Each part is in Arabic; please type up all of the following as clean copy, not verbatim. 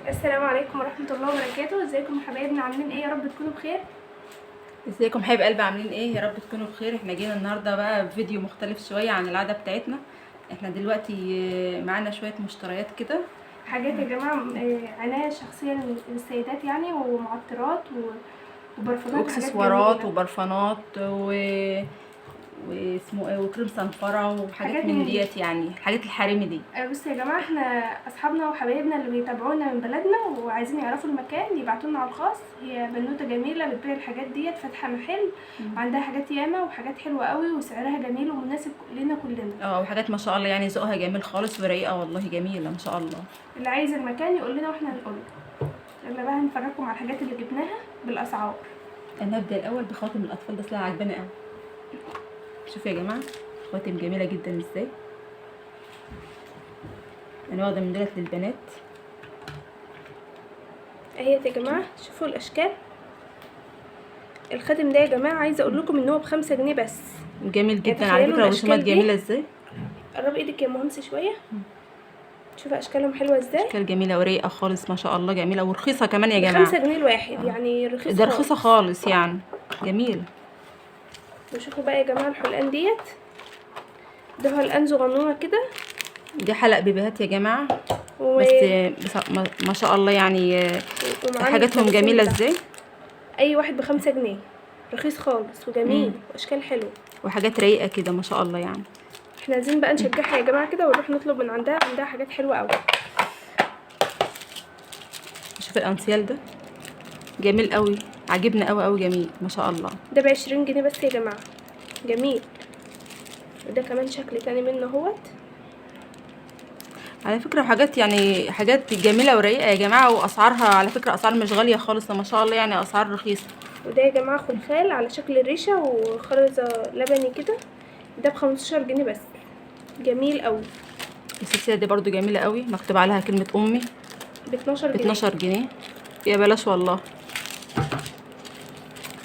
السلام عليكم ورحمة الله وبركاته. ازيكم يا حبايبنا؟ عاملين ايه؟ يا رب تكونوا بخير. ازيكم حبايب قلبي؟ عاملين ايه؟ يا رب تكونوا بخير. احنا جينا النهارده بقى بفيديو مختلف شويه عن العاده بتاعتنا. احنا دلوقتي معانا شويه مشتريات كده، حاجات يا جماعة عناية شخصية للسيدات يعني، ومعطرات وبرفانات وحاجات واكسسوارات جميلة، وبرفانات واسمه ايه، وكريم صنفره وحاجات حاجات من من دي. ديت، يعني الحاجات الحريمي دي. بصوا يا جماعة، احنا اصحابنا وحبايبنا اللي بيتابعونا من بلدنا وعايزين يعرفوا المكان يبعتولنا على الخاص. هي بنوتة جميلة بتبيع الحاجات ديت، فاتحة محل وعندها حاجات ياما وحاجات حلوة قوي وسعرها جميل ومناسب لنا كلنا. وحاجات ما شاء الله، يعني ذوقها جميل خالص ورقيقه، والله جميله ما شاء الله. اللي عايز المكان يقول لنا واحنا هنقول له. يلا بقى هنفرجكم على الحاجات اللي جبناها بالاسعار. انا هبدا الاول بخواتم الاطفال، بس لا عجباني قوي. شوفوا يا جماعه، خواتم جميله جدا ازاي. انا واخده من دولت للبنات اهيت يا جماعه، شوفوا الاشكال. الخاتم ده يا جماعه عايزه اقول لكم ان هو ب5 جنيه بس. جميل جدا يعني على تخيلوا فكره، والرسومات الاشكال دي. جميله ازاي. قرب ايدك يا مهندس شويه. شوفوا اشكالهم حلوه ازاي. اشكال جميله ورقيقه خالص ما شاء الله، جميله ورخيصه كمان يا ب5 جماعه. جنيه الواحد، يعني رخيص ده رخيصه خالص. خالص يعني. جميل. وشوفوا بقى يا جماعه الحلقان ديت. ده حلقان صغنونه كده. دي حلق بيبيهات يا جماعه. و... بس ما شاء الله يعني. ومعانا حاجاتهم التليفون جميله ده. ازاي. اي واحد ب5 جنيه. رخيص خالص وجميل واشكال حلوه. وحاجات رقيقه كده ما شاء الله يعني. احنا عايزين بقى نشجعها يا جماعه كده ونروح نطلب من عندها حاجات حلوه قوي. شوف الانسيال ده جميل قوي، عجبنا قوي قوي، جميل ما شاء الله. ده ب20 جنيه بس يا جماعه. جميل. وده كمان شكل تاني منه اهوت. على فكره حاجات، يعني حاجات جميله ورقيقه يا جماعه، واسعارها على فكره اسعار مش غاليه خالص ما شاء الله، يعني اسعار رخيصه. وده يا جماعه خلخال على شكل ريشه وخرزه لبني كده. ده ب15 جنيه بس. جميل قوي. السلسله دي برضو جميله قوي، مكتوب عليها كلمه امي. ب12 ب جنيه 12 جنيه. يا بلاش والله.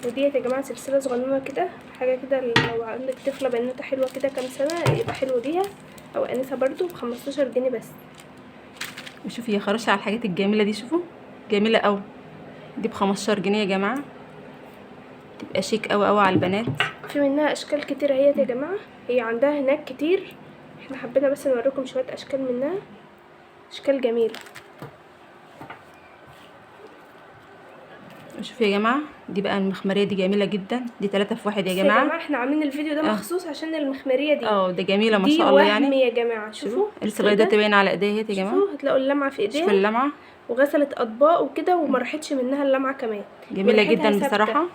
وديت يا جماعه سلسله صغنونه كده، حاجه كده لو عندك طفله بنوته حلوه كده كام سنه يبقى حلو ليها، او انسه برضو ب15 جنيه بس. وشوفي يا خراشة على الحاجات الجميله دي، شوفوا جميله قوي. دي ب15 جنيه يا جماعه، تبقى شيك قوي قوي على البنات. في منها اشكال كتير اهيت يا جماعه. هي عندها هناك كتير، احنا حبينا بس نوريكم شويه اشكال منها. اشكال جميله. شوفي يا جماعه، دي بقى المخمريه دي جميله جدا، دي 3 في 1 يا بس يا جماعه. جماعه احنا عاملين الفيديو ده مخصوص عشان المخمريه دي. ده جميله ما دي شاء الله وهم يعني. يا جماعه. شوفوا لسه بيضات باين على ايديها يا جماعه. شوفوا هتلاقوا اللمعه في شوفي ايديها. اللمعه. وغسلت اطباق وكده وما راحتش منها اللمعه كمان. جميله وريحتها جدا ثابته. بصراحه.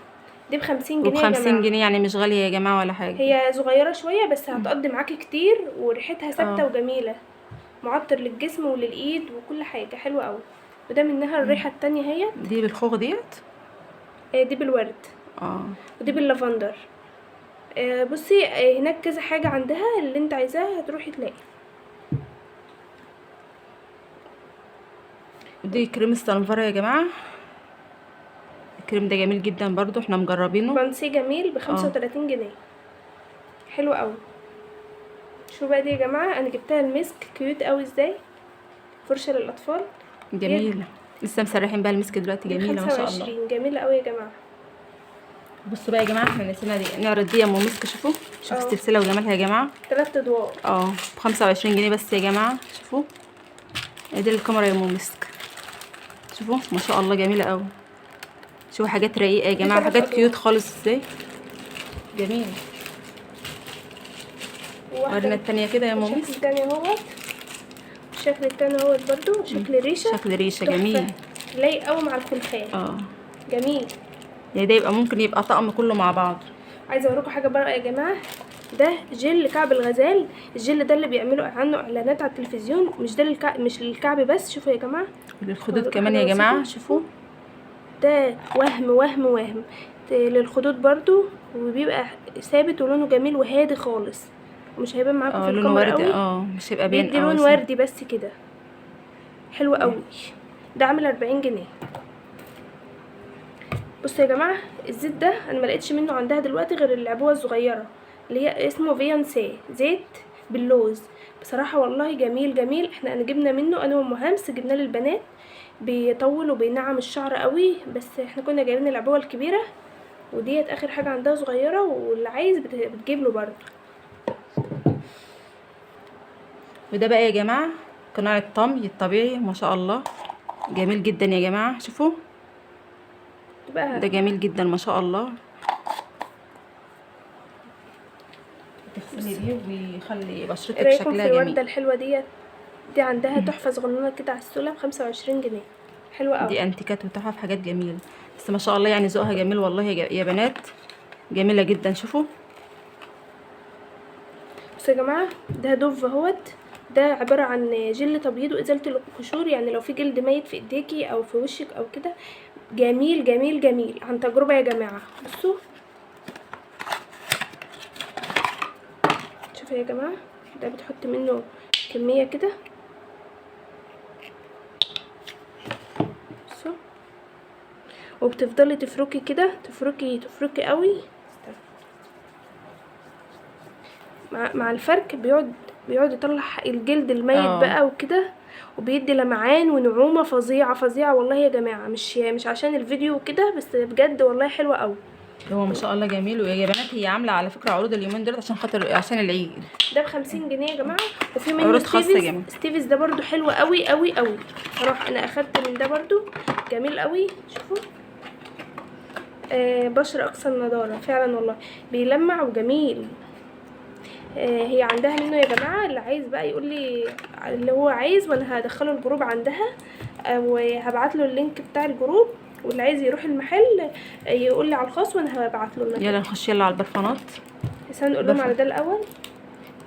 دي ب50 جنيه يا وب50 جماعه. جنيه يعني مش غاليه يا جماعه ولا حاجه. هي صغيره شويه بس هتقضي معاكي كتير وريحتها ثابته وجميله. معطر للجسم وللايد وكل حاجه حلوه قوي. وده منها الريحه التانية هي. دي بالخوخ ديت. دي بالورد. اه ودي باللافندر. بصي هناك كذا حاجه عندها، اللي انت عايزاه هتروحي تلاقي. ودي كريم الصنفره يا جماعه. الكريم ده جميل جدا برضو، احنا مجربينه. بانسي جميل ب35 جنيه. حلو قوي. شو بقى دي يا جماعه؟ انا جبتها المسك كيوت قوي ازاي. فرشه للاطفال. جميله. لسه مسرحين بقى المسك دلوقتي، جميله ما شاء الله. 25 جميله قوي يا جماعه. بصوا بقى يا جماعه، احنا نسينا دي نعرض دي يا ام مسك. شوفوا السلسله وجمالها يا جماعه. 3 ادوار. ب25 جنيه بس يا جماعه. شوفوا ادي الكاميرا يا ام مسك. شوفوا ما شاء الله جميله قوي. شوفوا حاجات رقيقه يا جماعه، حاجات كيوت خالص ازاي. جميل. ورنا التانية كده يا ام مسك. الشكل التاني اهوت. الشكل التاني اهوت برضو شكل ريشه. شكل ريشه جميل. لايق قوي مع الخلخال. جميل. يعني ده يبقى ممكن يبقى طقم كله مع بعض. عايزه اوريكم حاجه بقى يا جماعه. ده جل كعب الغزال. الجل ده اللي بيعملوا عنه اعلانات على التلفزيون، مش ده مش للكعب بس. شوفوا يا جماعه. للخدود كمان يا جماعه. شوفوا ده وهم للخدود برضو، وبيبقى ثابت ولونه جميل وهادي خالص، ومش هيبان معاكم في الكاميرا قوي. مش هيبقى باين بيدي لون وردي بس كده. حلو قوي. ده عامل 40 جنيه. بصوا يا جماعه، الزيت ده انا ما لقيتش منه عندها دلوقتي غير العبوه الصغيره اللي هي اسمه فيونسي زيت باللوز. بصراحه والله جميل جميل. احنا جبنا منه انا وام همس، جبناه للبنات، بيطول وبينعم الشعر قوي، بس احنا كنا جايبين العبوه الكبيره، وديت اخر حاجه عندها صغيره، واللي عايز بتجيب له برضه. وده بقى يا جماعه قناع الطمي الطبيعي، ما شاء الله جميل جدا يا جماعه. شوفوا ده جميل جدا ما شاء الله. تغسلي بيه ويخلي بشرتك رايكم شكلها في الورده جميل. الحلوه ديت؟ دي عندها تحفه صغننه كده على السوله ب25 جنيه، حلوه قوي. دي انتيكات وتحف حاجات جميله، بس ما شاء الله يعني ذوقها جميل والله يا بنات، جميله جدا. شوفوا بصوا يا جماعه، ده دوف اهوت، ده عباره عن جل تبييض وازاله القشور، يعني لو في جلد ميت في ايديكي او في وشك او كده، جميل جميل جميل عن تجربه يا جماعه. بصوا شوفوا يا جماعه، ده بتحط منه كميه كده، بصوا، وبتفضلي تفركي كده، تفركي قوي. مع الفرك بيقعد يطلع الجلد الميت بقى وكده، وبيدي لمعان ونعومه فظيعه فظيعه والله يا جماعه، مش عشان الفيديو كده بس، بجد والله حلوه قوي. هو ما شاء الله جميل. ويا بنات هي عامله على فكره عروض اليومين دول عشان خاطر عشان العيد. ده ب50 جنيه يا جماعه، وفي منه عروض خاصه يا جماعه. ستيفز ده برضو حلو قوي قوي قوي صراحه، انا اخدت من ده برضو جميل قوي. شوفوا بشره اقصى النضاره فعلا والله، بيلمع وجميل. هي عندها منه يا جماعه، اللي عايز بقى يقول لي اللي هو عايز، وانا هدخله الجروب عندها، وهبعت له اللينك بتاع الجروب، واللي عايز يروح المحل يقول لي على الخاص وانا هبعت له المكان. يلا نخش يلا على البرفانات، بس هنقول لهم على ده الاول.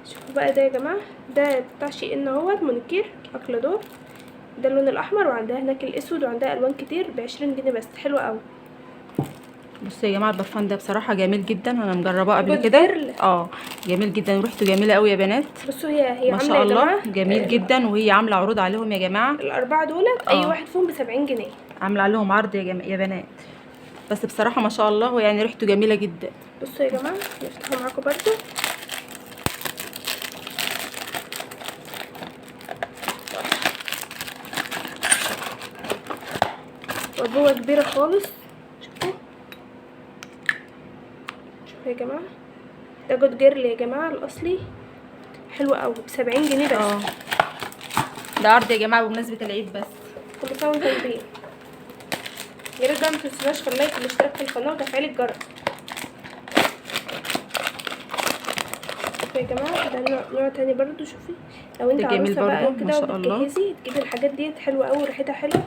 شوفوا بقى ده يا جماعه، ده بتاع شيء اهوت مونيكير اكلادور، ده اللون الاحمر، وعندها هناك الاسود، وعندها الوان كتير ب20 جنيه بس، حلوه قوي. بصوا يا جماعه البرفان ده بصراحه جميل جدا، انا مجرباه قبل كده. جميل جدا وريحته جميله قوي يا بنات. بصوا هي ما عامله شاء يا الله جماعه جميل جدا، وهي عامله عروض عليهم يا جماعه. الاربعه دولت اي واحد فيهم ب70 جنيه، عامله عليهم عرض يا بنات، بس بصراحه ما شاء الله يعني ريحته جميله جدا. بصوا يا جماعه نفتحه معاكم برده. وجوه كبيره خالص. شوفوا يا جماعه، ده جود جيرل يا جماعه الاصلي، حلو قوي ب70 جنيه بس. ده عرض يا جماعه بمناسبه العيد بس. كل سنه وانتم طيبين. يا ريت بقى ما تنسوناش في اللايك والاشتراك في القناه وتفعيل الجرس. يا جماعه ده نوع تاني برضو. شوفي لو انت عروسه بقى كده وبتجهزي تجيبي الحاجات ديت، حلوه قوي وريحتها حلوه.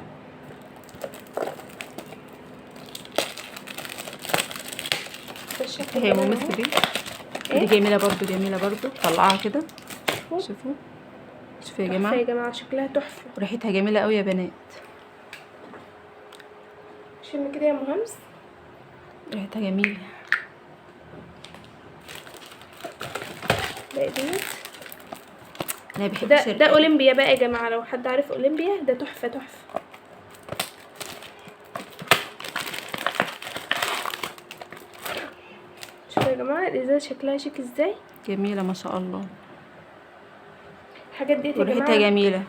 هي ممثل دي جميله برضو، جميله برضو، طلعها كده. شوفوا يا جماعه، يا جماعه شكلها تحفه وريحتها جميله قوي يا بنات. شم كده يا ام همس، ريحتها جميله. انا بحب ده اولمبيا بقى يا جماعه، لو حد عارف اولمبيا ده تحفه تحفه. شوفوا يا جماعه الازازه شكلها شيك ازاي، جميله ما شاء الله. الحاجات دي وريحتها جميله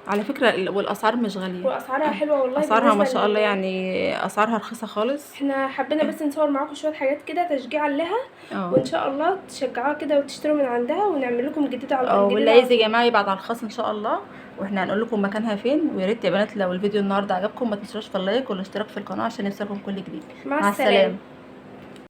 على فكره، والاسعار مش غاليه، واسعارها حلوه والله. اسعارها ما شاء الله يعني اسعارها رخيصه خالص. احنا حبينا بس نصور معاكم شويه حاجات كده تشجيعا لها، وان شاء الله تشجعوها كده وتشتروا من عندها، ونعمل لكم جديد على الجديد. واللي عايز يا جماعه يبعت على الخاص ان شاء الله، واحنا هنقول لكم مكانها فين. ويا ريت يا بنات لو الفيديو النهارده عجبكم ما تنسوش في اللايك والاشتراك في القناه عشان يوصلكم كل جديد. مع السلامه.